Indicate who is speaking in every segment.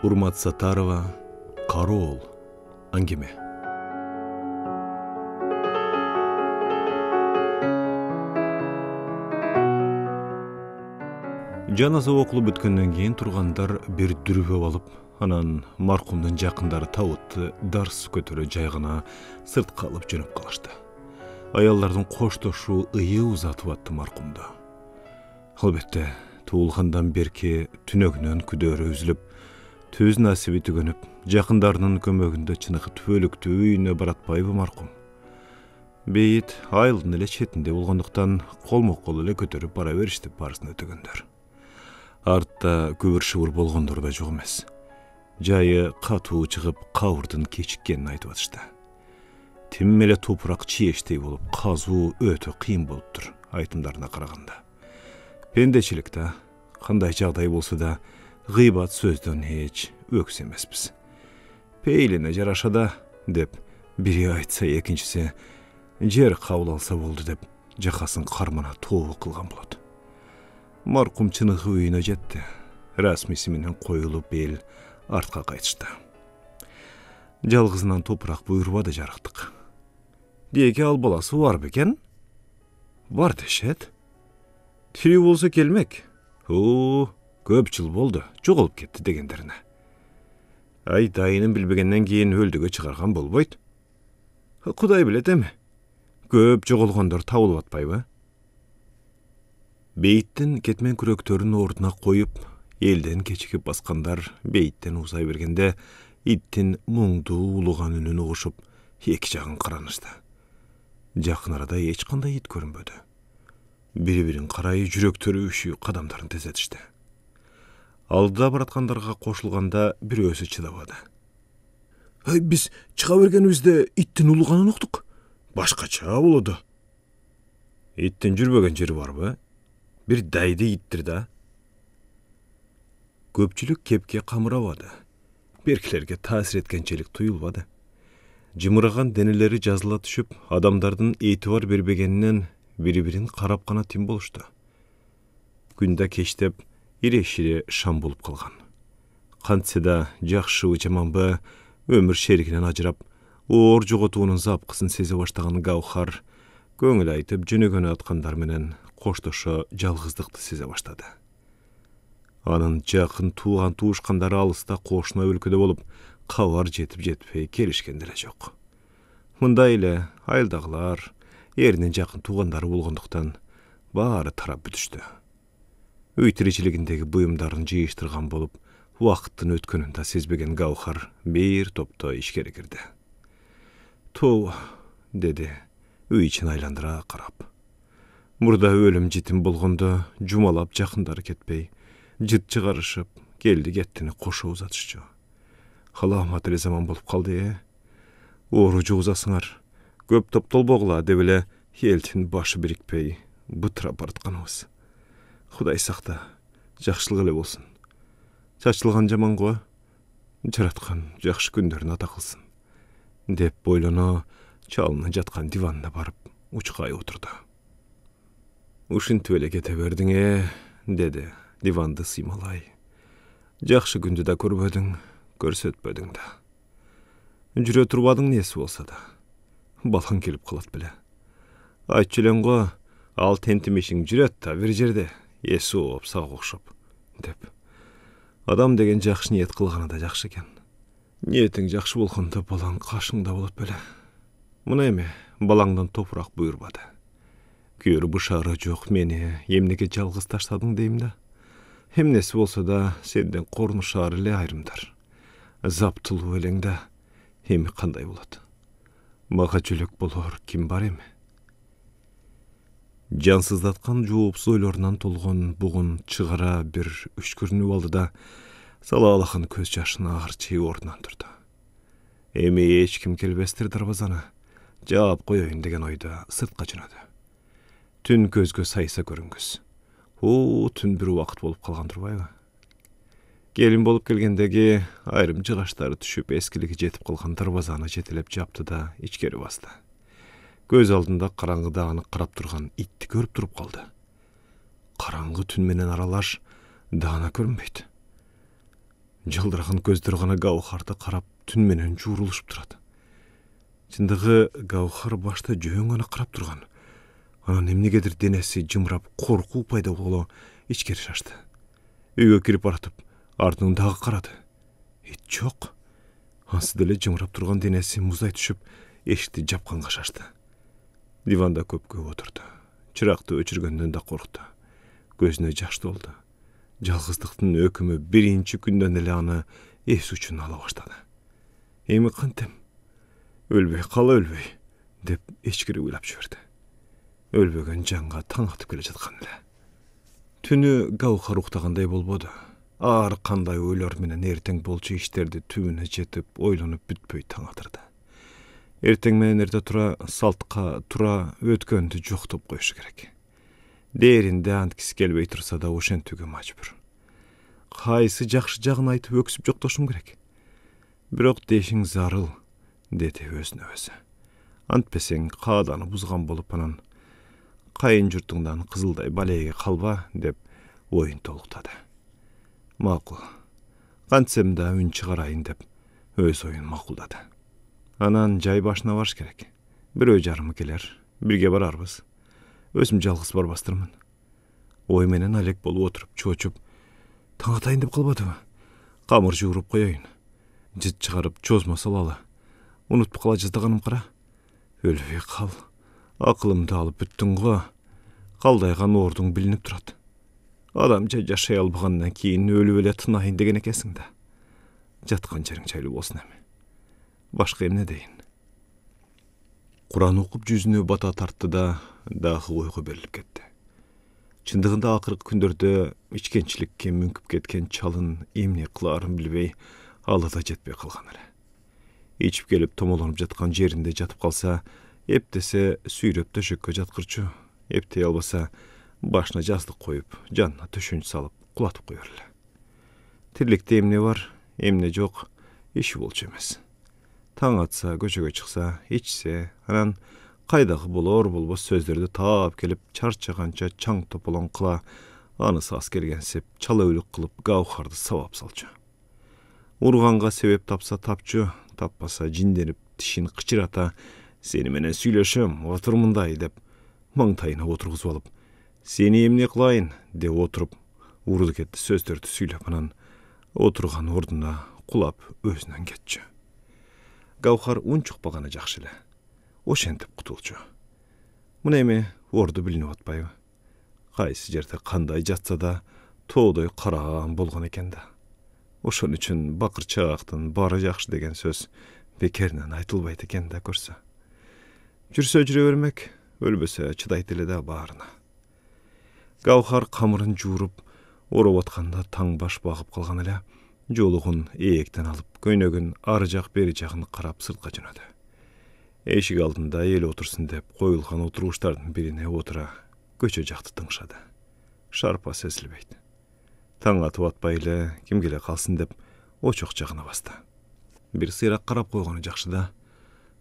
Speaker 1: Урмат Сатарова, Карол, Аңгеме. Жаназа окулуп бүткөндөн кийин тургандар бир дүрбөп алып, анан маркумдун жакындары табытты дарс көтөрө жайгана сыртка алып жөнөп калышты. Аялдардын коштошуу ыйы узатып атты маркумду. Албетте, туулгандан берки түнөгүнөн күдөрү үзүлүп, төз насиби түгөнүп, жакындарынын көмөгүндө чыныгып түбөлүктүү үйүнө баратпайбы маркум. Бейит айылдын эле четинде болгондуктан колмо-кол эле көтөрүп бара беришти парсын өтөгөндөр. Артта күбүр-шыбыр болгондор да жок эмес. Жайы катуу чыгып, кабырдын кечиккенин айтып атышты. Тим эле топурак чиештей болуп, казуу өтө кыйын болуптур, айтымдарына караганда. Пендечилик да, кандай жагдай болсо да, гыйбат сөздөн эч өкс эмеспиз. Пейилине жараша да, деп, бири айтса экинчиси, жер кабыл алса болду деп, жакасын кармана тобу кылган болот. Маркум чыныгы үйүнө жетти. Расмиси менен коюлуп эл артка кайтышты. Жалгызынан топурак буйрубады жарыктык. Деги ал баласы бар бекен? Бар дешет. Тири болсо келмек. Көп жыл болду, жоголуп кетти дегендерине. Ай дайынын билбегенден кийин өлдүгө чыгарган болбойт. Кудай билет эми. Көп жоголгондор табылып атпайбы? Бейиттин кетмен күрөктөрүн ордуна коюп, элден кечигип баскандар бейиттен узай бергенде, иттин муңдуу улуган үнүн угушуп, эки жагын каранышты. Жакын арада эч кандай ит көрүнбөдү. Бири-бирин карай жүрөктөрү үшүү кадамдарын тезетишти. Алдыда бараткандарга кошулганда бирөөсү чыдабады. Биз чыга бергенибизде иттин улуганын уктук. Башкача болоду. Иттин жүрбөгөн жери барбы? Бир дайды иттир да. Көпчүлүк кепке камырабады. Беркилерге таасир эткенчелик туюлбады. Жымыраган денелери жазыла түшүп, адамдардын этибар бербегенинен бири-бирин карап гана тим болушту. Күн да кечтеп, ирешире шам болуп калган. Кантсе да жакшыбы жаманбы, өмүр шеригинен ажырап, оор жоготуунун запкысын сезе баштаган Гаухар көңүл айтып жөнөгөнү аткандар менен коштошо жалгыздыкты сезе баштады. Анын жакын тууган туушкандары алыста кошуна өлкөдө болуп, кабар жетип жетпей келишкен деле жок. Мындай эле айылдагылар, эринин жакын туугандары болгондуктан баары тарап бүтүштү. Үй тиричилигиндеги буюмдарын жыйыштырган болуп, убакыттын өткөнүн да сезбеген Гаухар бир топто ишкере кирди. Тоо, деди, үй ичин айландыра карап. Мурда өлүм житим болгондо жумалап жакындары кетпей, жыт чыгарышып, келди-кеттини кошо узатышчу. Халамат эле заман болуп калды, Оору жугузасыңар, көп топтолбогула деп эле элдин башы бирикпей, бытырап баратканыбыз. Кудай сакта, жакшылык эле болсун. Чачылган жаман го, жараткан жакшы күндөрүн ата кылсын, деп бойлоно чалынын жаткан диванына барып, учкай отурду. Ушинтип эле кете бердиң, деди, диванды сыймалай. Жакшы күндү да көрбөдүң, көрсөтпөдүң да. Жүрө турбадың неси болса да. Балаң келип калат беле. Айтчу элең го, ал тентимишиң жүрөт да бир жерде, эси ооп сага окшоп, деп. Адам деген жакшы ниет кылганы да жакшы экен. Ниетиң жакшы болгондо балаң кашыңда болот беле. Мына эми балаңдан топурак буйрбады. Күйөрү бышары жок мени эмнеге жалгыз таштадың дейм да. Эмнеси болсо да сенден корнушаар эле айрымдар. Заптылуу элең да, эми кандай болот? Мага жөлөк болор ким бар эми? Жансыздаткан жоопсуз ойлорунан толгон бугун чыгара бир үшкүрүнүп алды да, салаалахан көз жашын агырчый ордунан турду. Эми эч ким келбестир дарбазаны, жаап коеюн деген ойдо сыртка жөнөдү. Түн көзгө сайса көрүнгүс. Түн бир убакыт болуп калган турбайбы? Келин болуп келгендеги айрым жыгачтары түшүп эскилиги жетип калган дарбазаны жетелеп жапты да ичкери басты. Көз алдында караңгыда аны карап турган итти көрүп туруп калды. Караңгы түн менен аралаш даана көрүнбөйт. Жылдыраган көздөр гана Гауһарды карап түн менен жуурулушуп турат. Чындыгы Гауһар башта жөн гана карап турган. Анан эмнегедир денеси жымырап, коркуу пайда боло ичкери шашты. Үйгө кирип баратып, артынан дагы карады. Эч жок. Ансыз деле жымырап турган денеси муздай түшүп, эшикти жапканга шашты. Диванда көпкө отурду. Чыракты өчүргөндөн да коркtu. Көзүнө жаш толду. Жалгыздыктын өкүмү биринчи күндөн эле аны эс үчүн ала баштады. Эми кантем? Өлбөй кала өлбөй деп ичкири ыйлап жиберди. Өлбөгөн жанга таң атып келе жаткан эле. Түнү Гауһар уктагандай болбоду. Ар кандай ойлор менен эртең болчу иштерди түбүнө жетип ойлонуп бүтпөй таң атырды. Эртең менен эрте тура салтка тура өткөндү жоктоп коюшу керек. Дээринде анткиси келбей турса да ошентүүгө мажбур. Кайсы жакшы жагын айтып өксүп жоктошум керек. Бирок дешиң зарыл, деди өзүнө өзү. Антпесең кааданы бузган болуп анан кайын журтуңдан кызылдай балеге калба деп оюн толуктады. Макул. Кантсем да үн чыгарайын деп өз оюн макулдады. Анан жай башына барыш керек. Бирөө жарымы келер, бирге барарбыз. Өзүм жалгыз барбастырмын. Ой менен алек болуп отуруп, чоочуп, таң атайын деп калбадыбы? Камыр жууруп коеюн. Жыт чыгарып, чозма салалы. Унутуп кала жаздаганым кара. Өлбөй кал. Акылымды алып бүттүң го. Калдайган ордуң билинип турат. Адамча жашай албагандан кийин өлүп эле тынайын деген экенсиң да. Жаткан жериң жайлуу болсун эми. Башка эмне дейин? Куран окуп жүзүнө бата тартты да дагы ойго берилип кетти. Чындыгында акыркы күндөрдө ичкенчиликке мүңкүп кеткен чалын эмне кылаарын билбей алы да жетпей калган эле. Ичип келип томолонуп жаткан жеринде жатып калса, эптесе сүйрөп төшөккө жаткырчу, эптей албаса башына жаздык коюп, жанына төшөнч салып кулатып коер эле. Тирликте эмне бар, эмне жок, иши болчу эмес. Таң атса, көчөгө чыкса, ичсе, анан кайдагы болор болбос сөздөрдү таап келип, чарчаганча чаң тополоң кыла, анысы аз келгенсип, чала өлүк кылып Гауһарды сабап салчу. Урганга себеп тапса тапчу, таппаса жинденип, тишин кычырата, сени менен сүйлөшөм, отур мындай деп, маңтайына отургузуп алып, сени эмне кылайын деп отуруп, урду кетти сөздөрдү сүйлөп, анан отурган ордуна кулап өзүнөн кетчү. Гауһар унчукпаганы жакшы эле. Ошентип кутулчу. Мына эми орду билинип атпайбы? Кайсы жерде кандай жатса да тоодой караан болгон экен да. Ошон үчүн бакырчаактын баары жакшы деген сөз бекеринен айтылбайт экен да көрсө. Жүрсө жүрө бермек, өлбөсө чыдайт эле да баарына. Гауһар камырын жууруп, ороп атканда таң баш багып калган эле, жолугун ээктен алып, көйнөгүн ары жак бери жагын карап сыртка жөнөдү. Эшик алдында эл отурсун деп коюлган отургучтардын бирине отура көчө жакты тыңшады. Шарпа сезилбейт. Таң атып атпай эле ким келе калсын деп очок жагына басты. Бир сыйрак карап койгону жакшы да,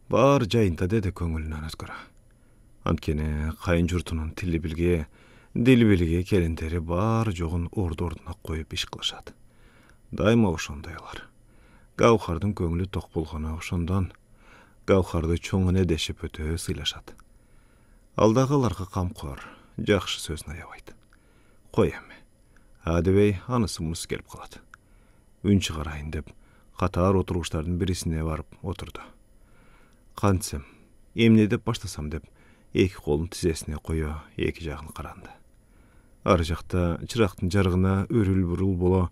Speaker 1: баары жайында деди көңүлүнөн өткөрө. Анткени кайын журтунун тили билге, дили билге келиндери баары жогун ордуна коюп иш кылышат. Дайыма ошондой алар. Гауһардын көңүлү ток болгону ошондон Гауһарды чоң эне дешип өтө сыйлашат. Алдагыларга камкор, жакшы сөзүн аябайт. Кой эми. Адебей анысы мунусу келип калат. Үн чыгарайын деп катар отургучтардын бирисине барып отурду. Кантсем, эмне деп баштасам деп эки колун тизесине кое эки жагын каранды. Ары жакта чырактын жарыгына өрүл-бурул боло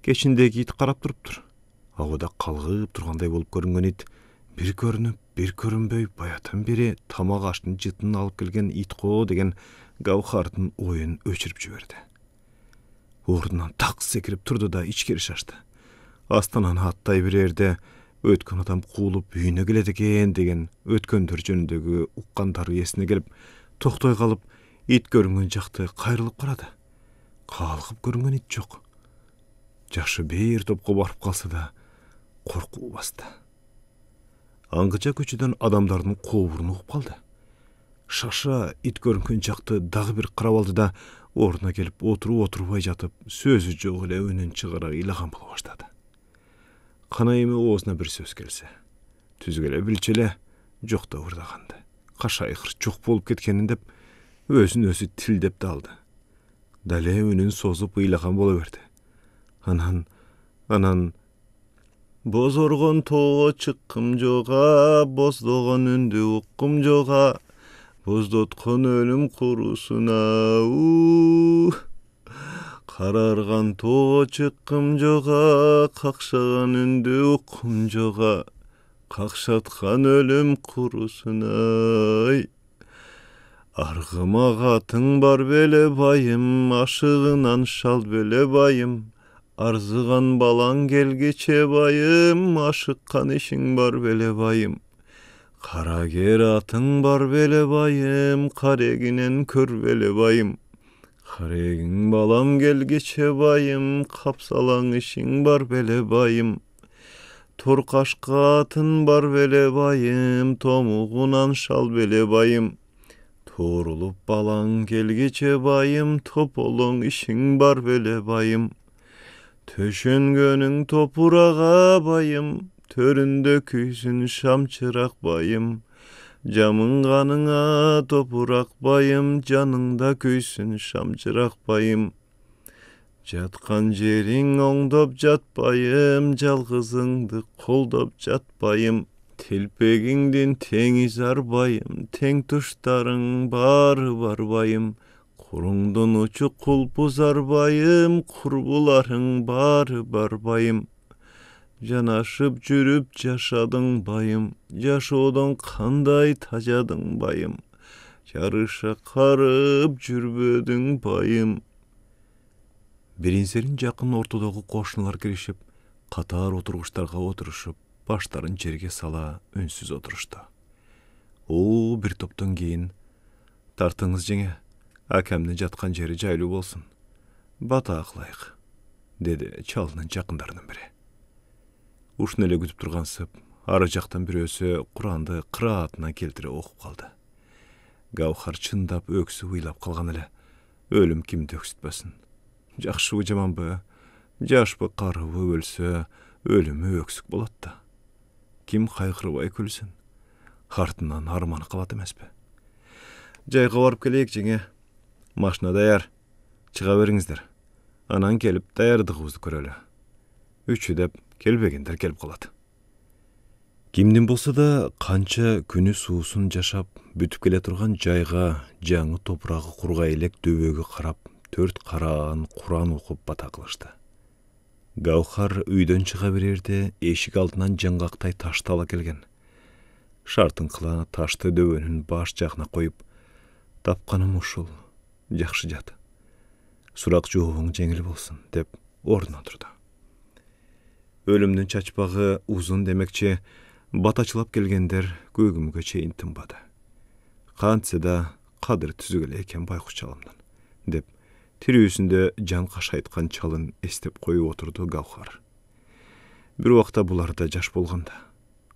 Speaker 1: кечиндеги ит карап туруптур. Абада калгып тургандай болуп көрүнгөн ит бир көрүнүп, бир көрүнбөй баятан бери тамак аштын жытын алып келген ит го деген Гауһардын оюн өчүрүп жиберди. Ордунан так секирип турду да ичкери шашты. Астананы аттай берерде өткөн адам куулуп үйүнө келет экен деген өткөндөр жөнүндөгү уккандары эсине келип, токтой калып, ит көрүнгөн жакты кайрылып карады. Калкып көрүнгөн ит жок. Жашы бир топко барып калса да коркуу басты. Аңгыча көчөдөн адамдардын кообурун угуп калды. Шаша ит көрүнгөн жакты дагы бир карап алды да, ордуна келип отурбай жатып, сөзү жок эле үнүн чыгара ыйлаган боло баштады. Кана эми оозуна бир сөз келсе, түзгеле билчеле жокто ырдаганды. Кашайкыр жок болуп кеткенин деп өзүн өзү тилдеп далды. Дале үнүн созуп ыйлаган боло берди. Анан бозоргон тоого чыккым жога, боздогон үндү уккум жога, боздоткон өлүм курусуна. Карарган тоого чыккым жога, какшаган үндү уккум жога, какшаткан өлүм курусуна. Аргыма катың бар беле байым, ашыгынан шал беле байым. Арзыган балаң келгече байым, ашыккан ишиң бар беле байым. Кара кер атың бар беле байым, карегинен көр беле байым. Карегиң балам келгече байым, капсалаң ишиң бар беле байым. Торкашка атың бар беле байым, томугунан шал беле байым. Тоорулуп балаң келгече байым, тополоң ишиң бар беле байым. Төшөнгөнүң топурага байым, төрүндө күйсүн шамчырак байым. Жамынганыңа топурак байым, жаныңда күйсүн шамчырак байым. Жаткан жериң оңдоп жат байым, жалгызыңды колдоп жат байым. Телпегиңдин теңиз ар байым, тең туштарың бары бар байым. Куруңдун учу кулпузар байым, курбуларың бары бар байым. Жанашып жүрүп жашадың байым, жашоодон кандай тажадың байым. Жарыша карып жүрбөдүң байым. Биринсерин жакын ортодогу кошуналар киришип, катар отургучтарга отурушуп, баштарын жерге сала үнсүз отурушту. Бир топтон кийин тартыңыз жеңе, акамдын жаткан жери жайлуу болсун. Бата кылайык, деди чалынын жакындарынын бири. Ушуну эле күтүп тургансып, ары жактан бирөөсү Куранды кыраатына келтире окуп калды. Гаухар чындап өксүп ыйлап калган эле. Өлүм кимди өксүтпөсүн. Жакшыбы жаманбы, жашпы карыбы өлсө, өлүмү өксүк болот да. Ким кайгырбай күлсүн? Артынан арманы калат эмеспи? Жайга барып келейик жеңе. Машина даяр. Чыга бериңиздер. Анан келип даярдыгыбызды көрөлү. Үчү деп келбегендер келип калат. Кимдин болсо да канча күнү суусун жашап, бүтүп келе турган жайга, жаңы топурагы кургай элек дөбөгө карап, 4 караан Куран окуп бата кылышты. Гаухар үйдөн чыга берерде эшик алдынан жаңгактай ташты ала келген. Шартыңкыла ташты дөбөнүн баш жагына коюп, тапканым ушул, жакшы жат. Сурак жообуң жеңил болсун, деп ордуна турду. Өлүмдүн чачпагы узун демекчи, батачылап келгендер көгүмгө чейин тынбады. Кантсе да кадыр түзүгүлө экен байкуш чалымдан, деп тирүүсүндө жан кашайткан чалын эстеп коюп отурду Гаухар. Бир убакта булар да жаш болгондо.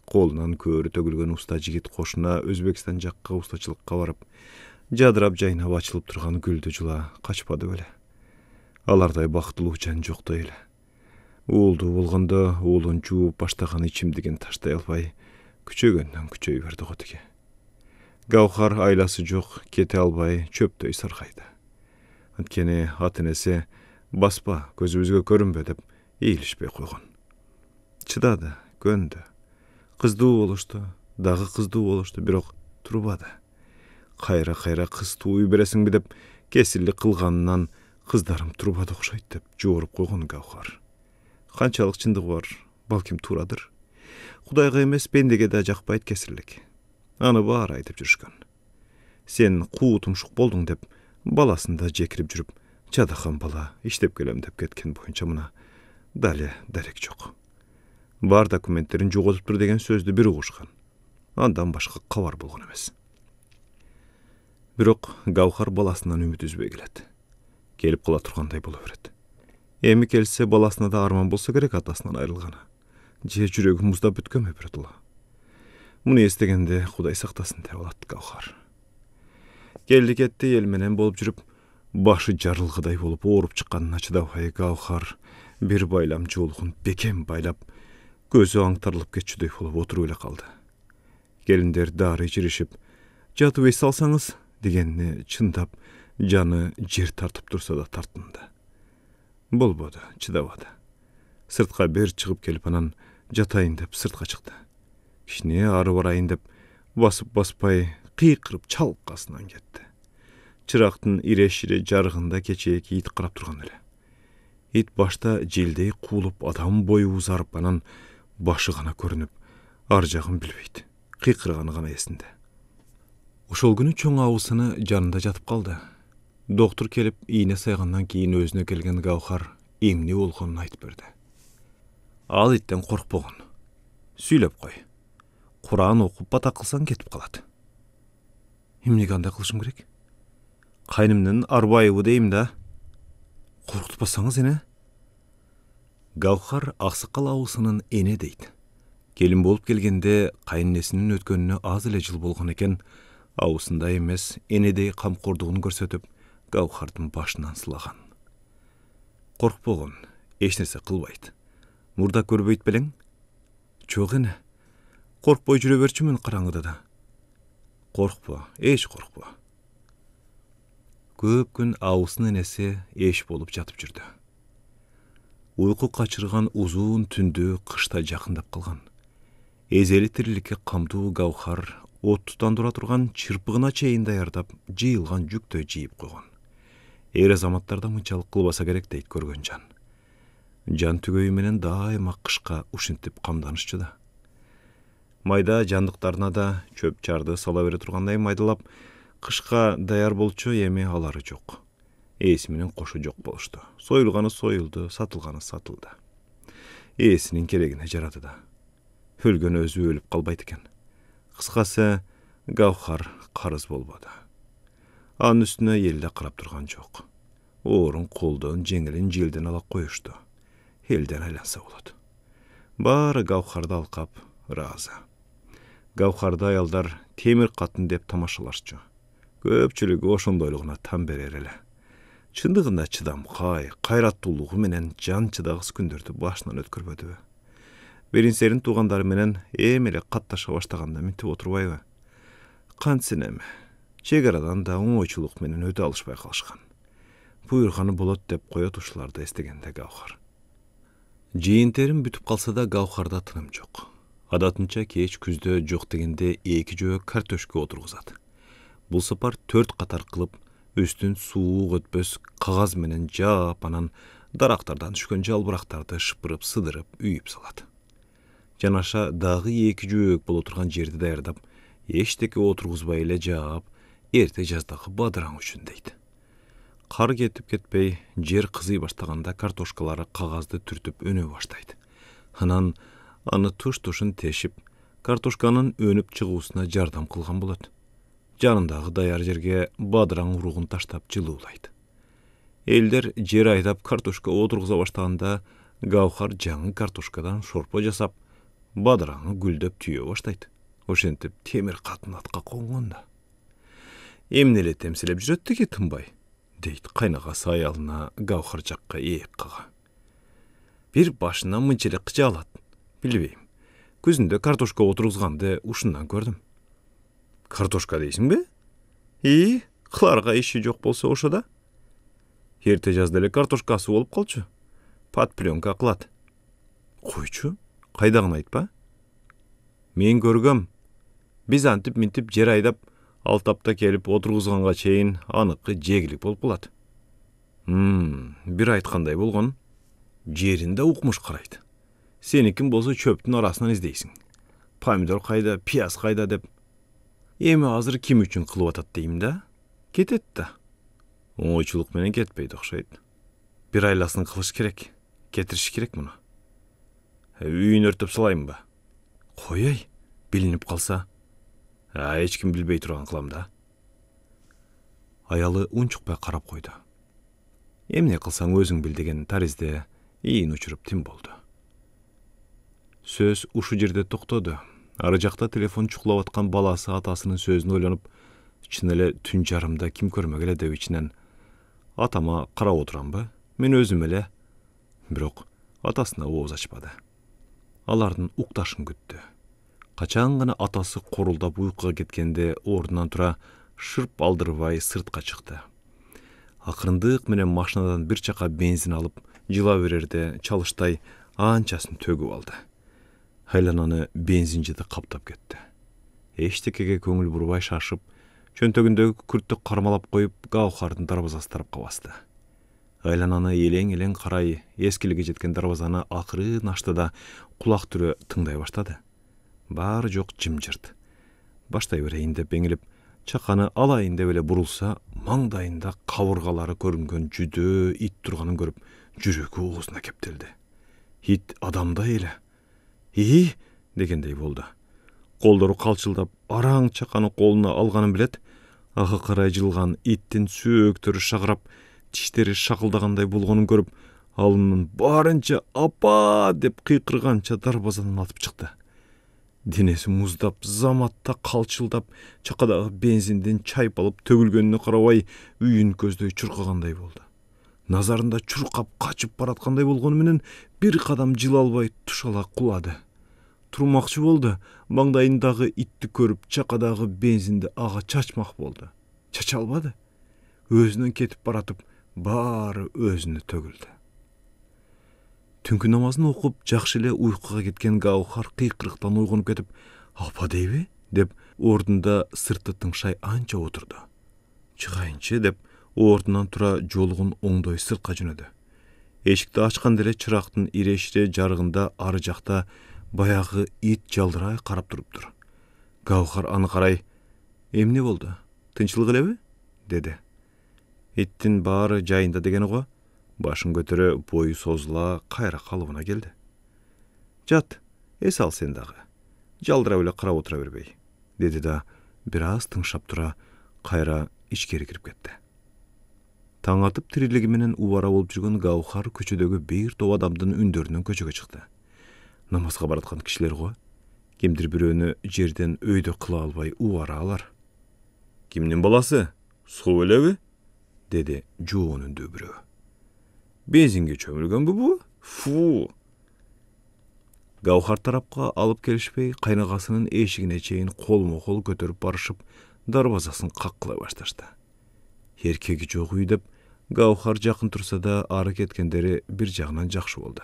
Speaker 1: Колунан көөрү төгүлгөн уста жигит кошуна Өзбекстан жакка устачылыкка барып, жадырап жайнап ачылып турган гүлдү жула качпады беле. Алардай бактылуу жан жоктой эле. Уулду болгондо уулун жууп баштаган ичимдигин таштай албай, күчөгөндөн күчөй берди го тиги. Гаухар айласы жок, кете албай чөптөй саргайды. Анткени ата-энеси баспа, көзүбүзгө көрүнбө деп ийилишпей койгон. Чыдады, көндү. Кыздуу болушту, дагы кыздуу болушту, бирок турбады. Кайра кыз тууй бересиңби деп кесирлик кылганынан кыздарым турбады окшойт деп жооруп койгон Гаухар. Канчалык чындыгы бар, балким туурадыр. Кудайга эмес, пендеге да жакпайт кесирлик. Аны баары айтып жүрүшкөн. Сен куу тумшук болдуң деп баласында жекирип жүрүп, жадахан бала иштеп келем деп кеткен боюнча мына дале дарек жок. Бар документтерин жоготуптур деген сөздү бир угушкан. Андан башка кабар болгон эмес. Бирок Гаухар баласынан үмүт үзбөй келет. Келип кала тургандай боло берет. Эми келсе баласына да арман болсо керек атасынан айрылганы. Же жүрөгү муздап бүткөнбү биротула. Муну эстегенде Кудай сактасын деп алат Гаухар. Келди кетти эл менен болуп жүрүп, башы жарылгыдай болуп ооруп чыкканына чыдабай Гаухар бир байлам жуулугун бекем байлап, Gözü аңтарылып кетчүдөй болуп отуруп эле калды. Келиндер дары ичиришип, жатып эс алсаңыз дегенini чындап, жаны жер тартып турса да тартынды. Болбоду, чыдабады. Сыртка бер чыгып келип анан жатайын деп сыртка чыкты. Кичине ары барайын деп басып баспай кыйкырып чалкасынан кетти. Чырактын ире-шире жарыгында кечээки ит карап турган эле. Ит башта желдей куулуп адам бою узарып анан башы гана көрүнүп, ар жагын билбейт. Кыйкырганы гана эсинде. Ошол күнү чоң абысыны жанында жатып калды. Доктор келип ийне сайгандан кийин өзүнө келген Гаухар эмне болгонун айтып берди. Ал иттен коркпогон. Сүйлөп кой. Куран окуп бата кылсаң кетип калат. Эмнеге андай кылышым керек? Кайнымдын арбайыбы дейм да. Коркутпасаңыз эне? Гаухар аксакал абысынын эне дейт. Келин болуп келгенде кайнесинин өткөнүнө аз эле жыл болгон экен, абысындай эмес энедей камкордугун көрсөтүп, Гаухардын башынан сылаган. Коркпогон, эч нерсе кылбайт. Мурда көрбөйт белең? Жок эне. Коркпой жүрө берчүмүн караңгыда да. Коркпо, эч коркпо. Көп күн абысынын энеси эш болуп жатып жүрдү. Уйку качырган узун түндү кышта жакындап калган. Эзели тириликке камдуу Гаухар от тутандыра турган чырпыгына чейин даярдап, жыйылган жүктөй жыйып койгон. Эр азаматтарда мынчалык кылбаса керек дейт көргөн жан. Жан түгөйү менен дайыма кышка ушинтип камданышчу да. Майда жандыктарына да чөп чарды сала бере тургандай майдалап, кышка даяр болчу, эми алары жок. Ээси менен кошу жок болушту. Союлганы союлду, сатылганы сатылды. Ээсинин керегине жарады да. Өлгөн өзү өлүп калбайт экен. Кыскасы, Гаухар карыз болбоду. Анын үстүнө эл да карап турган жок. Оорун колдон, жеңилин желден ала коюшту. Элден айланса болот. Баары Гаухарды алкап, ыраазы. Гаухарды аялдар темир катын деп тамашалашчу. Көпчүлүгү ошондойлугуна там берер эле. Чындыгында чыдамкай, кайраттуулугу менен жан чыдагыс күндөрдү башынан өткөрбөдүбү. Беринсерин туугандары менен эми эле катташа баштаганда минтип отурбайбы? Кантсын эми, чек арадан да оңойчулук менен өтө алышпай калышкан. Буйрганы болот деп коет ушуларды эстегенде Гаухар. Жыйынтерин бүтүп калса да Гаухарда тыным жок. Адатынча кеч күздө жок дегенде 2 жөө картөшкө отургузат. Бул сапар 4 катар кылып, үстүн суук өтпөс кагаз менен жаап, анан дарактардан түшкөн жалбырактарды шыпырып, сыдырып, үйүп салат. Жанаша дагы 2 жөөк боло турган жерди даярдап, эчтеке отургузбай эле жаап, эрте жаздагы бадыраң үчүн дейт. Кар кетип кетпей, жер кызый баштаганда картошкалары кагазды түртүп өнө баштайт. Анан аны туш-тушун тешип, картошканын өнүп чыгуусуна жардам кылган болот. Жанындагы даяр жерге бадыраң уругун таштап жылуулайт. Элдер жер айдап картошка отургуза баштаганда Гаухар жаңы картошкадан шорпо жасап, бадыраңы гүлдөп түйө баштайт. Ошентип темир катын атка конгонда. Эмне эле темселеп жүрөт деги тынбай, дейт кайнагасы аялына Гаухар жакка ээк кага. Бир башынан мынчелек кыча алат. Билбейм. Күзүндө картошка отургузганды ушундан көрдүм. Картошка дейсиңби? Кыларга иши жок болсо ошо да. Эрте жазда эле картошкасы болуп калчу. Подпленка кылат. Койчу, кайдагын айтпа. Мен көргөм. Биз антип минтип жер айдап, ал тапта келип отургузганга чейин аныкы жегилик болуп калат. Бир айткандай болгон. Жеринде укмуш карайт. Сеникин болсо чөптүн арасынан издейсиң. Помидор кайда, пияз кайда деп. Эми азыр ким үчүн кылып атат дейм да? Кетет да. Оңойчулук менен кетпейт окшойт. Бир айласын кылыш керек. Кетириш керек муну. Үйүн өртөп салайынбы? Коёй, билинип калса. Эч ким билбей турган кылам да. Аялы унчукпай карап койду. Эмне кылсаң өзүң бил деген таризде ийин учуруп тим болду. Сөз ушу жерде токтоду. Ары жакта телефон чукулап аткан баласы атасынын сөзүн ойлонуп, чын эле түн жарымда ким көрмөк эле деп ичинен атама карап отурамбы? Мен өзүм эле. Бирок атасына ооз ачпады. алардын укташын күттү. Качан гана атасы корулдап уйкуга кеткенде ордунан тура шырп алдырбай сыртка чыкты. Акырындык менен машинадан бир чака бензин алып, жыла берерде чалыштай анчасын төгүп алды. Айлананы бензинчиде каптап кетти. Эчтекеге көңүл бурбай шашып, чөнтөгүндөгү күрттү кармалап коюп, Гаухардын дарбазасы тарапка басты. Айлананы элең-элең карай, эскилиге жеткен дарбазаны акырын ачты да кулак түрө тыңдай баштады. Баары жок жымжырт. Баштай берейин деп эңилип, чаканы алайын деп эле бурулса, маңдайында кабыргалары көрүнгөн жүдөө ит турганын көрүп, жүрөгү оозуна кептелди. Ит адамдай эле. «И!» дегендей болду. Колдору калчылдап, араң чаканы колуна алганын билет. Ага карай жылган иттин сөөктөрү шагырап, тиштери шакылдагандай болгонун көрүп, алынын баарынча «Апа!» деп кыйкырганча дарбазадан атып чыкты. Денеси муздап, заматта калчылдап, чакадагы бензиндин чайпалып төгүлгөнүнө карабай, үйүн көздөй чуркагандай болду. Назарында чуркап качып бараткандай болгону менен бир кадам жыла албай тушала кулады. Турмакчы болду, маңдайындагы итти көрүп, чакадагы бензинди ага чачмак болду. Чача албады. Өзүнөн кетип баратып, баары өзүнө төгүлдү. Түнкү намазын окуп, жакшы эле уйкуга кеткен Гаухар кыйкырыктан ойгонуп кетип, «Апа дейби?» деп ордунда сыртты тыңшай анча отурду. «Чыгайынчы» деп ордунан тура жолугун оңдой сыртка жөнөдү. Эшикти ачкан деле чырактын ирешире жарыгында ары жакта баягы ит жалдырай карап туруптур. Гаухар аны карай, «Эмне болду? Тынчылык элеби?» деди. «Иттин баары жайында дегени го?» Башын көтөрө, бою созула, кайра калыбына келди. «Жат, эс ал сен дагы. Жалдырап эле карап отура бербей», деди да бир аз тыңшап тура кайра ичкери кирип кетти. Таң атып тирилиги менен убара болуп жүргөн Гаухар көчөдөгү бир топ адамдын үндөрүнөн көчөгө чыкты. Намазга бараткан кишилер го. Кимдир бирөөнү жерден өйдө кыла албай убара алар. «Кимдин баласы? Суу элеби?» деди жоон үндүү бирөө. «Бензинге чөмүлгөнбү бу? Фу!» Гаухар тарапка алып келишпей, кайнагасынын эшигине чейин колмо-кол көтөрүп барышып, дарбазасын каккылай башташты. Эркеги жок үй деп, Гаухар жакын турса да ары кеткендери бир жагынан жакшы болду.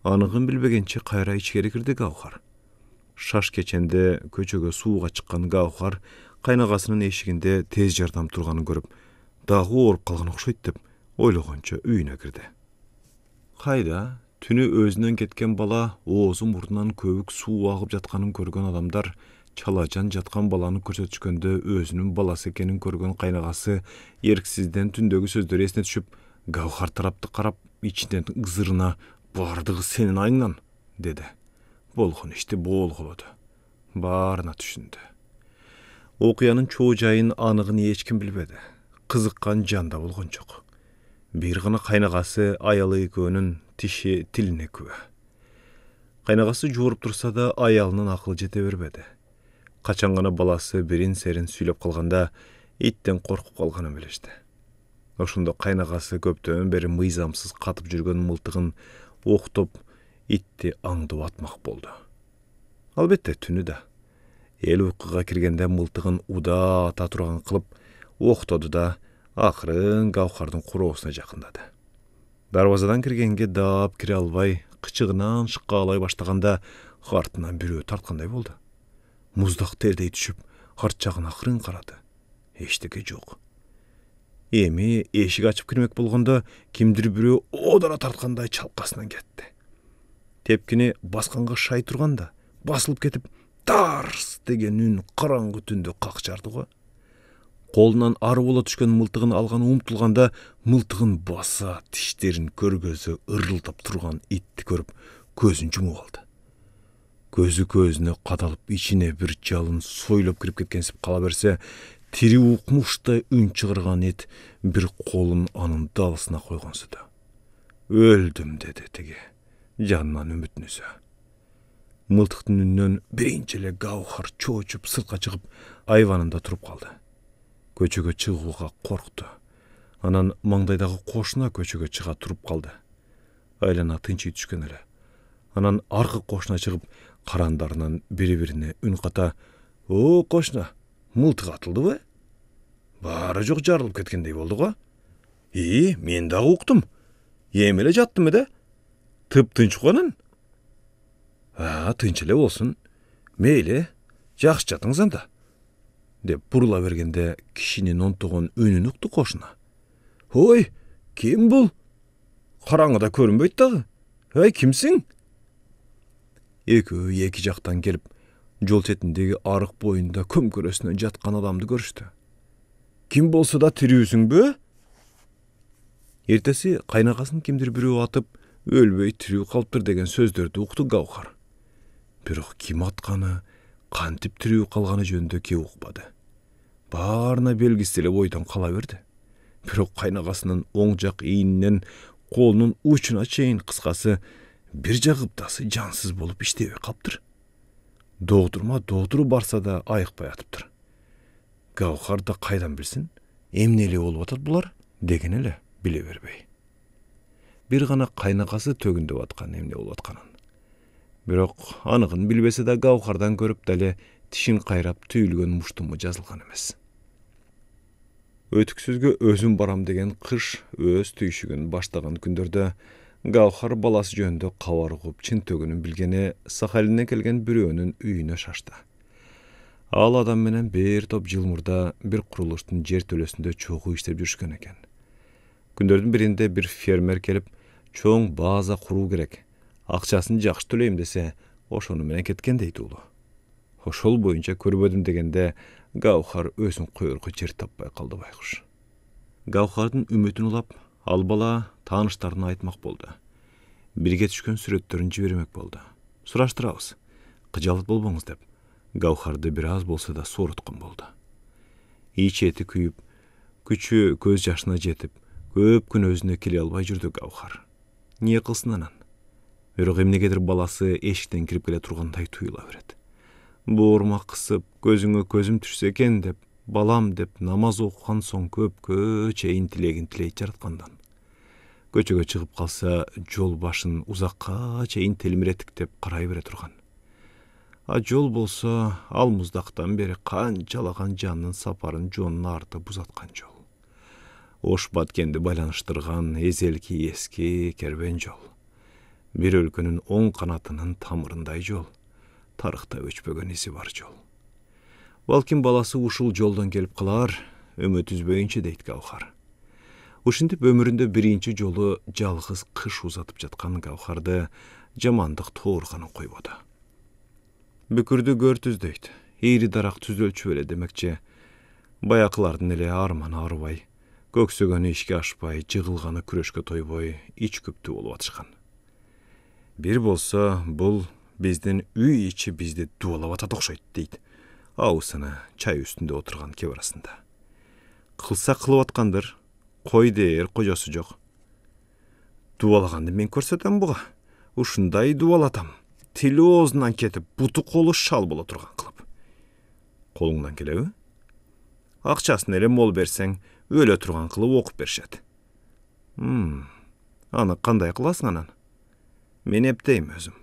Speaker 1: Аныгын билбегенче кайра ичкери кирди Гаухар. Шаш кеченде көчөгө сууга чыккан Гаухар кайнагасынын эшигинде тез жардам турганын көрүп, дагы ооруп калган окшойт деп ойлогончо үйүнө кирди. Кайда түнү өзүнөн кеткен бала оозу мурдунан көбүк суу агып жатканын көргөн адамдар чалажан жаткан баланы көрсөтүшкөндө өзүнүн баласы экенин көргөн кайнагасы эрксизден түндөгү сөздөрү эсине түшүп, Гаухар тарапты карап, ичинен ызырына «Бардыгы сенин айыңнан» деди. Болгон ишти болгулоду. Баарына түшүндү. Окуянын чоо жайын аныгын эч ким билбеди. Кызыккан жан да болгон жок. Бир гана кайнагасы аялы экөөнүн тиши тилине күбө. Кайнагасы жууруп турса да аялынын акылы жете бербеди. Качан гана баласы бирин серин сүйлөп калганда иттен коркуп калганын билишти. Ошондо кайнагасы көптөн бери мыйзамсыз катып жүргөн мылтыгын октоп итти аңдып атмак болду. Албетте түнү да. Эл уйкуга киргенде мылтыгын уда ата турган кылып октоду да акырын Гаухардын куроосуна жакындады. Дарбазадан киргенге даап кире албай, кычыгынан шыккалай баштаганда артынан бирөө тарткандай болду. Муздак тердей түшүп, арт жагына акырын карады. Эчтеке жок. Эми эшик ачып кирмек болгондо кимдир бирөө одора тарткандай чалкасынан кетти. Тепкини басканга шай турганда басылып кетип, тарс деген үн караңгы түндө какчарды го. Колунан ары бола түшкөн мылтыгын алган умтулганда мылтыгын баса, тиштерин көргөзө ырылдап турган итти көрүп көзүн жумуп алды. Көзү көзүнө кадалып, ичине бир жалын сойлоп кирип кеткенсип кала берсе, тири укмуштай үн чыгарган ит бир колун анын далысына койгонсуду. «Өлдүм» деди тиги, жанынан үмүтүн үзө. Мылтыктын үнүнөн биринчи эле Гаухар чоочуп сыртка чыгып, айванында туруп калды. Көчөгө чыгууга коркту. Анан маңдайдагы кошуна көчөгө чыга туруп калды. Айлана тынчый түшкөн эле. Анан аркы кошуна чыгып, карандарынан бири-бирине үн ката: "О, кошуна, мылтык атылдыбы? Баары жок жарылып кеткендей болду го. Мен дагы уктум. Эми эле жаттым да. Тыптынч го анан." Тынч эле болсун. Мейли, жакшы жатыңыз анда. Деп бурула бергенде кишинин онтогон үнүн укту кошуна. "Ой, ким бул? Караңгыда көрүнбөйт дагы. Кимсиң?" Экөө эки жактан келип, жол четиндеги арык боюнда көмкөрөсүнөн жаткан адамды көрүштү. "Ким болсо да тирүүсүңбү?" Эртеси кайнакасын кимдир бирөө атып, өлбөй тирүү калыптыр деген сөздөрдү укту Гаухар. Бирок ким атканы, кантип тирүү калганы жөнүндө кеп укпады. Баарына белгисиз эле бойдон кала берди. Бирок кайнагасынын оң жак ийининен колунун учуна чейин, кыскасы бир жагыптасы жансыз болуп иштебей калыптыр. Доотуру барса да айыкпай атыптыр. Гаухар да кайдан билсин, эмне эле болуп атат булар деген эле биле бербей. Бир гана кайнакасы төгүндөп аткан эмне болуп атканын. Бирок аныгын билбесе да Гаухардан көрүп деле тишин кайрап түйүлгөн муштуму жазылган эмес. Өтүксүзгө өзүм барам деген кыш өз түйшүгүн баштаган күндөрдө Гаухар баласы жөнүндө кабар угуп чын төгүнүн билгени Сахалинден келген бирөөнүн үйүнө шашты. Ал адам менен бир топ жыл мурда бир курулуштун жер төлөсүндө чогуу иштеп жүрүшкөн экен. Күндөрдүн биринде бир фермер келип, чоң база куруу керек, акчасын жакшы төлөйм десе, ошону менен кеткен дейт уулу. Ошол боюнча көрбөдүм дегенде Гаухар өзүн коерго жер таппай калды байкуш. Гаухардын үмүтүн улап, ал бала тааныштарына айтмак болду. Бирге түшкөн сүрөттөрүн жибермек болду. "Сураштырабыз, кыжалат болбоңуз" деп, Гаухарды бир аз болсо да сооруткан болду. Ич эти күйүп, күчү көз жашына жетип, көп күн өзүнө келе албай жүрдү Гаухар. Эмне кылсын анан? Бирок эмнегедир баласы эшиктен кирип келе тургандай туюла берет. Буурума кысып, көзүңө көзүм түшсө экен деп, балам деп намаз окуган соң көпкө чейин тилегин тилейт жараткандан. Көчөгө чыгып калса, жол башын узакка чейин телмиретик деп карай бере турган. Жол болсо, ал муздактан бери канчалаган жандын сапарын жонун артып узаткан жол. Ош Баткенди байланыштырган эзелки эски кербен жол. Бир өлкөнүн оң канатынын тамырындай жол. Тарыхта өчпөгөн изи бар жол. Балким баласы ушул жолдон келип калар, үмүт үзбөйүнчө дейт Гаухар. Ушинтип өмүрүндө биринчи жолу жалгыз кыш узатып жаткан Гаухарды жамандык тоорганын койбоду. Бүкүрдү көр түздөйт, ийри дарак түзөлчү эле демекчи. Баякылардын эле арманы арыбай, көксөгөнү ишке ашпай, жыгылганы күрөшкө тойбой, ич күптүү болуп атышкан. Бир болсо, бул биздин үй ичи бизди дубалап атат окшойт дейт. Аусыны чай үстүндө отурган кеп арасында. Кылса кылып аткандыр, кой дээр кожосу жок. Дубалаганды мен көрсөтөм буга. Ушундай дубалатам. Тили оозунан кетип, буту колу шал боло турган кылып. Колуңдан келеби? Акчасын эле мол берсең, өлө турган кылып окуп беришет. Аны кандай кыласың анан? Мен эптейм өзүм.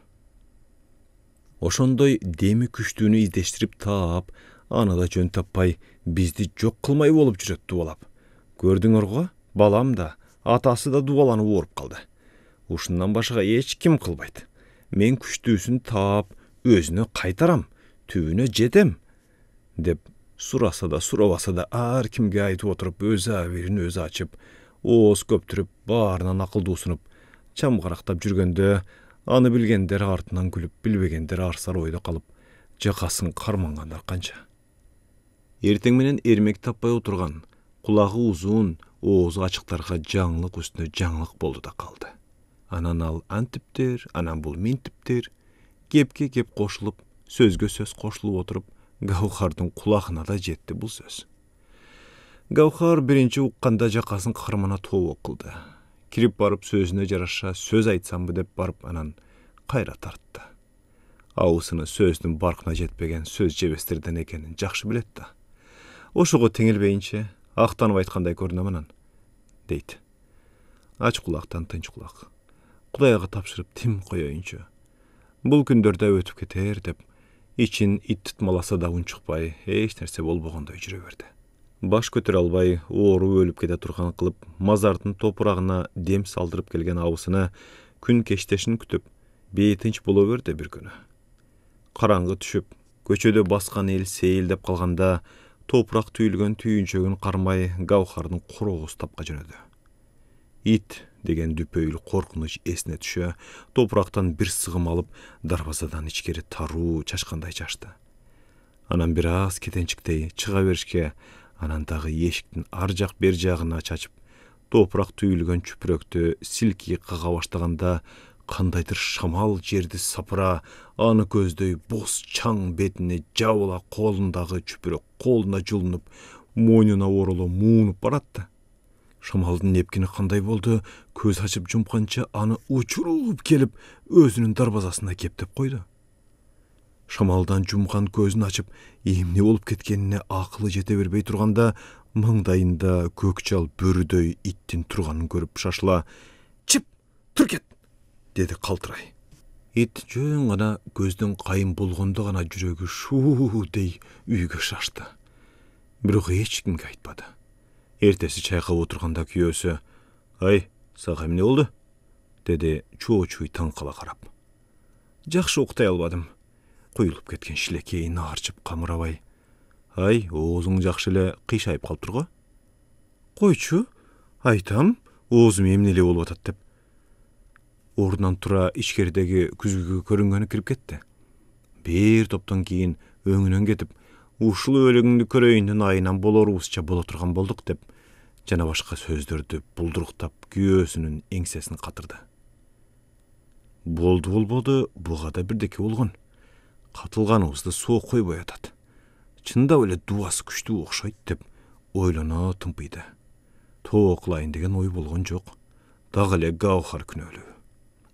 Speaker 1: Ошондой деми күчтүүнү издештирип таап, аны да жөн таппай, бизди жок кылмай болуп жүрөт дубалап. Көрдүңөр го, балам да, атасы да дубаланып ооруп калды. Ушундан башка эч ким кылбайт. Мен күчтүүсүн таап, өзүнө кайтарам, түбүнө жетем, деп сураса да сурабаса да ар кимге айтып отуруп, өз абийирин өзү ачып, ооз көптүрүп, баарынан акылдуусунуп, чамгарактап жүргөндө, аны билгендер артынан күлүп, билбегендер арсар ойдо калып, жакасын кармангандар канча. Эртең менен эрмек таппай отурган, кулагы узун, оозу ачыктарга жаңылык үстүнө жаңылык болду да калды. Анан ал антиптер, анан бул минтиптер, кепке кеп кошулуп, сөзгө сөз кошулуп отуруп, Гаухардын кулагына да жетти бул сөз. Гаухар биринчи укканда жакасын кармана тообок кылды. Кирип барып сөзүнө жараша сөз айтсамбы деп барып анан кайра тартты. Аусыны сөздүн баркына жетпеген сөз жебестерден экенин жакшы билет да. Ошого теңелбейинче, актанып айткандай көрүнөм анан, дейт. Ач кулактан тынч кулак. Кудайга тапшырып тим коеюнчу. Бул күндөрдө өтүп кетер деп, ичин ит тытмаласа да унчукпай, эч нерсе болбогондой жүрө берди. Баш көтөрө албай, оору өлүп кете турган кылып, мазардын топурагына дем салдырып келген абысына күн кечтешин күтүп, бейтинч боло берди бир күнү. Караңгы түшүп, көчөдө баскан эл сейилдеп калганда, топурак түйүлгөн түйүнчөгүн кармай Гаухардын корогусу тапка жөнөдү. Ит деген дүпөйлүү коркунуч эсине түшө, топурактан бир сыгым алып, дарбазадан ичкери таруу чачкандай чачты. Анан бир аз кетенчиктей чыга беришке, анан дагы эшиктин ар жак бер жагына чачып, топурак түйүлгөн чүпүрөктү силки кага баштаганда, кандайдыр шамал жерди сапыра, аны көздөй боз чаң бетине жабыла колундагы чүпүрөк колуна жылынып, мойнуна ороло муунуп баратты. Шамалдын эпкини кандай болду, көз ачып жумканча аны учуруп келип, өзүнүн дарбазасына кептеп койду. Шамалдан жумкан көзүн ачып, эмне болуп кеткенине акылы жете бербей турганда, маңдайында көк жал бөрүдөй иттин турганын көрүп шашыла, «Чып, тур кет!» деди калтырай. Ит жөн гана көздөн кайын болгондо гана жүрөгү шуу дей үйгө шашты. Бирок эч кимге айтпады. Эртеси чайкап отурганда күйөөсү, «Ай, сага эмне болду?» деди чоочуй таңкала карап. «Жакшы уктай албадым. Куюлуп кеткен шилекейин аарчып камырабай. Ай, оозуң жакшы эле кыйшайып калыптыр го. Койчу, айтам, оозум эмне эле болуп атат деп». Ордунан тура ичкеридеги күзгүгө көрүнгөнү кирип кетти. Бир топтон кийин өңүнөн кетип, ушул өлүгүңдү көрөйүндүн айынан болорубузча боло турган болдук деп, жана башка сөздөрдү булдуруктап күйөөсүнүн эңсесин катырды. Болду болбоду, буга да бирдеке болгон. Катылганыбызды сооп койбой атат. Чындап эле дубасы күчтүү окшойт деп ойлоно тымпыйды. Тоо кылайын деген ой болгон жок. Дагы эле Гаухар күнөөлүү.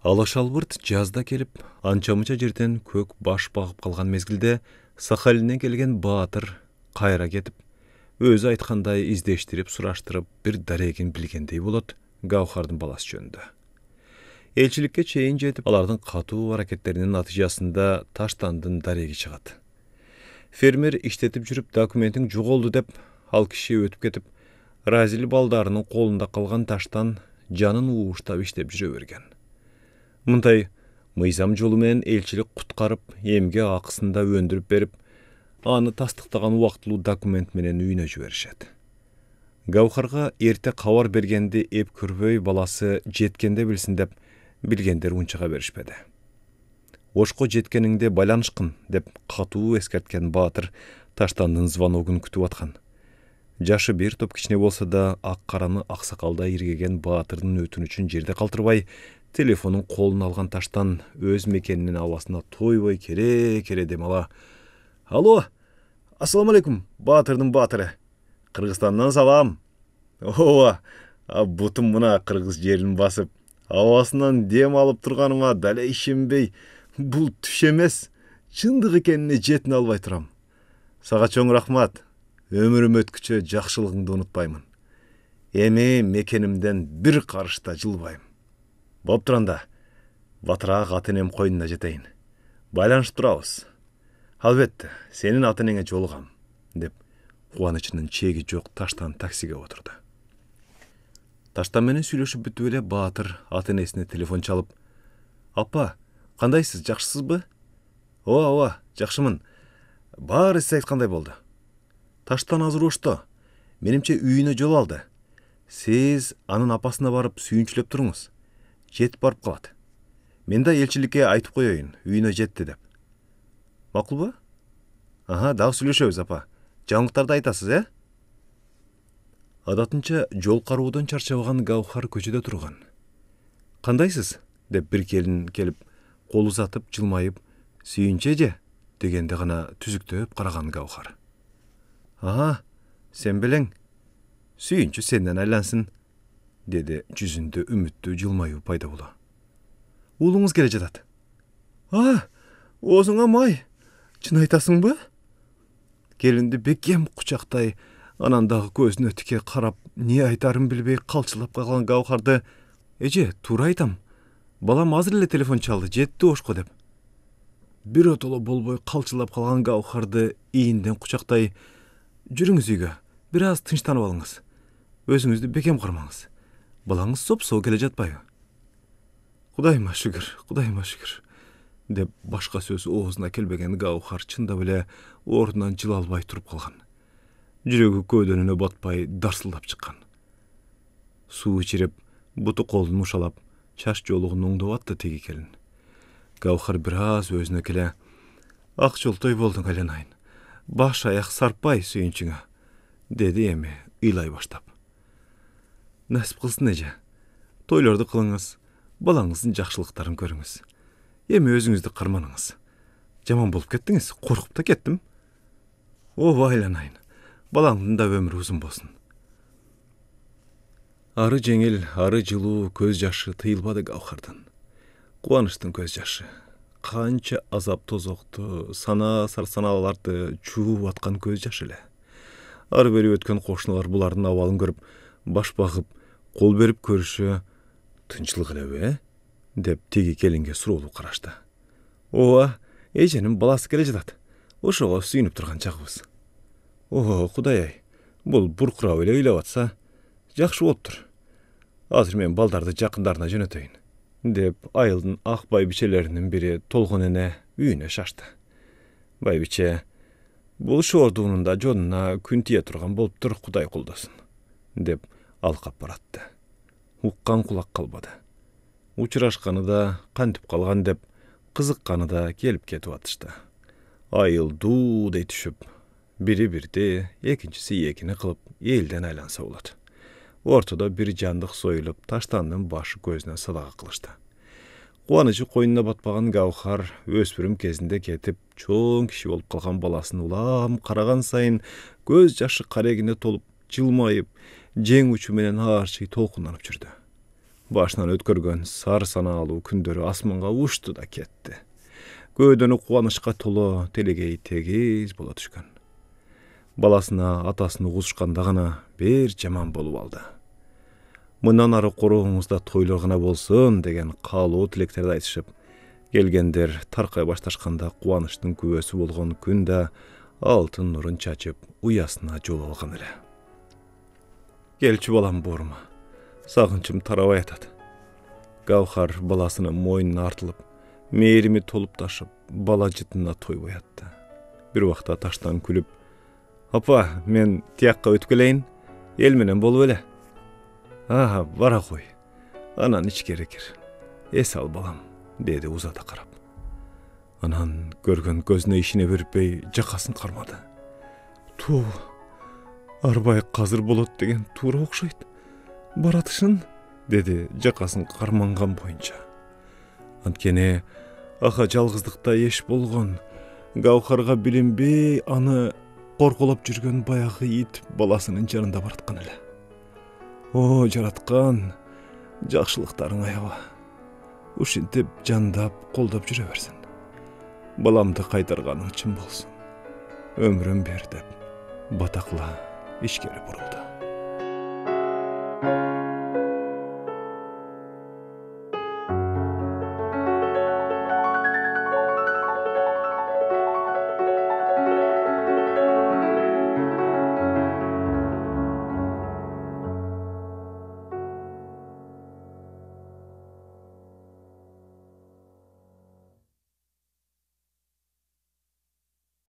Speaker 1: Алашалбырт жазда келип, анча-мынча жерден көк баш багып калган мезгилде Сахалинден келген баатыр кайра кетип, өзү айткандай издештирип, сураштырып, бир дарегин билгендей болот Гаухардын баласы жөнүндө. Элчиликке чейин жетип, алардын катуу аракеттеринин натыйжасында Таштандын дареги чыгат. Фермер иштетип жүрүп документиң жоголду деп, ал киши өтүп кетип, Разили балдарынын колунда калган Таштан жанын ууштап иштеп жүрө берген. Мындай мыйзам жолу менен элчилик куткарып, эмге акысын да өндүрүп берип, аны тастыктаган убактылуу документ менен үйүнө жиберишет. Гаухарга эрте кабар бергенди эп көрбөй, баласы жеткенде билсин деп, билгендер унчага беришпеди. Ошко жеткениңде байланышкын деп катуу эскерткен баатыр Таштандын звоногун күтүп аткан. Жашы бир топ кичине болсо да, ак-караны аксакалда иргеген баатырдын өтүнүчүн жерде калтырбай, телефонун колуна алган Таштан өз мекенинин абасына тойбой кере дем ала. «Алло, ассаламу алейкум, баатырдын баатыры. Кыргызстандан салам. Ооба, бутум мына кыргыз жерин басып, абасынан дем алып турганыма дале ишенбей, бул түш эмес, чындык экенине жетине албай турам. Сага чоң рахмат. Өмүрүм өткүчө жакшылыгыңды унутпаймын. Эми мекенимден бир карыш да жылбайм. Болуптур анда. Батыраак ата энем койнуна жетейин. Байланышып турабыз. Албетте, сенин ата энеңе жолугам, деп кубанычынын чеги жок Таштан таксиге отурду. Таштан менен сүйлөшүп бүтүп эле баатыр ата энесине телефон чалып, «Апа, кандайсыз, жакшысызбы?» Ооба, жакшымын. Баары сиз айткандай болду. Таштан азыр ошто. Менимче үйүнө жол алды. Сиз анын апасына барып сүйүнчүлөп туруңуз. Жетип барып калат. Мен да элчиликке айтып коеюн, үйүнө жетти деп. Макулбу? Дагы сүйлөшөбүз, апа. Жаңылыктарды айтасыз, Адатынча жол кароодон чарчабаган Гаухар көчөдө турган. «Кандайсыз?» деп бир келин келип, кол узатып, жылмайып, «Сүйүнчү эже» дегенде гана түзүктөп караган Гаухар. Сен белең. Сүйүнчү сенден айлансын, деди жүзүндө үмүттүү жылмаюу пайда боло. Уулуңуз келе жатат. Оозуңа май. Чын айтасыңбы? Келинди бекем кучактай, анан дагы көзүнө тике карап, не айтарын билбей калчылап калган Гаухарды, «Эже, туура айтам. Балам азыр эле телефон чалды, жетти ошко» деп. бир отоло болбой калчылап калган Гаухарды ийинден кучактай, жүрүңүз үйгө, бир аз тынчтанып алыңыз. Өзүңүздү бекем кармаңыз. Балаңыз соп-соо келе жатпайбы? Кудайыма шүгүр, деп башка сөз оозуна келбеген Гаухар чындап эле ордунан жыла албай туруп калган. Жүрөгү көөдөнүнө батпай дарсылдап чыккан. Суу ичирип, буту колун ушалап, чач жоолугун оңдоп атты теги келин. Гаухар бир аз өзүнө келе, ак жолтой болдуң айленайын. Баш аяк сарпай сүйүнчүңө, деди эми ыйлай баштап. Насип кылсын эже, тойлорду кылыңыз, балаңыздын жакшылыктарын көрүңүз. Эми өзүңүздү карманыңыз. Жаман болуп кеттиңиз, коркуп да кеттим. Ооба айленайын, балаңдын да өмүрү узун болсун. Ары жеңил, ары жылуу көз жашы тыйылбады Гаухардан. Кубанычтын көз жашы. Канча азап тозокту, сана сарсаналарды чууп аткан көз жашы эле. Ары бери өткөн кошуналар булардын абалын көрүп, баш багып, кол берип көрүшү тынчылык элеби, деп теги келинге суроолуу карашты. Ооба, эженин баласы келе жатат. Ошого сүйүнүп турган чагыбыз. О, Кудай-ай, бул буркурап эле ыйлап атса, жакшы болуптур. Азыр мен балдарды жакындарына жөнөтөйүн, деп айылдын ак байбичелеринин бири Толгон эне үйүнө шашты. Байбиче, бул шоордуунун да жонуна күн тие турган болуптур, Кудай колдосун, деп алкап баратты. Уккан кулак калбады. Учурашканы да кантип калган деп кызыкканы да келип кетип атышты. Айыл дуу дей түшүп, бири бирди, экинчиси экини кылып элден айланса болот. Ортодо бир жандык союлуп, таштандын башы көзүнө садака кылышты. Кубанычы койнуна батпаган Гаухар өспүрүм кезинде кетип, чоң киши болуп калган баласын улам караган сайын көз жашы карегине толуп, жылмайып, жең учу менен аарчый толкунданып жүрдү. Башынан өткөргөн сар санаалуу күндөрү асманга учту да кетти. Көөдөнү кубанычка толо, телегей тегиз боло түшкөн. Баласына атасын угузушканда гана бир жаман болуп алды. Мындан ары корооңузда тойлор гана болсун деген каалоо тилектерди айтышып, келгендер таркай башташканда кубанычтын күбөсү болгон күн да алтын нурун чачып, уясына жол алган эле. Келчү балам борма, сагынчым тарабай атат. Гаухар баласынын мойнуна артылып, мээрими толуп ташып, бала жытына тойбой атты. Бир убакта таштан күлүп, апа, мен тиякка өтүп келейин, эл менен болуп эле. Бара кой, анан ичкери кир. Эс ал балам, деди узата карап. Анан көргөн көзүнө ишине бербей жакасын кармады. Туу, арбай казыр болот деген туура окшойт. Баратышын, деди жакасын карманган боюнча. Анткени аха жалгыздыкта эш болгон, Гаухарга билинбей аны корколоп жүргөн баягы ит баласынын жанында бараткан эле. О, жараткан, жакшылыктарың аяба. Ушинтип жандап, колдоп жүрө берсин. Баламды кайтарганың чын болсун. Өмүрүм бер деп, батакла ичкери бурулду.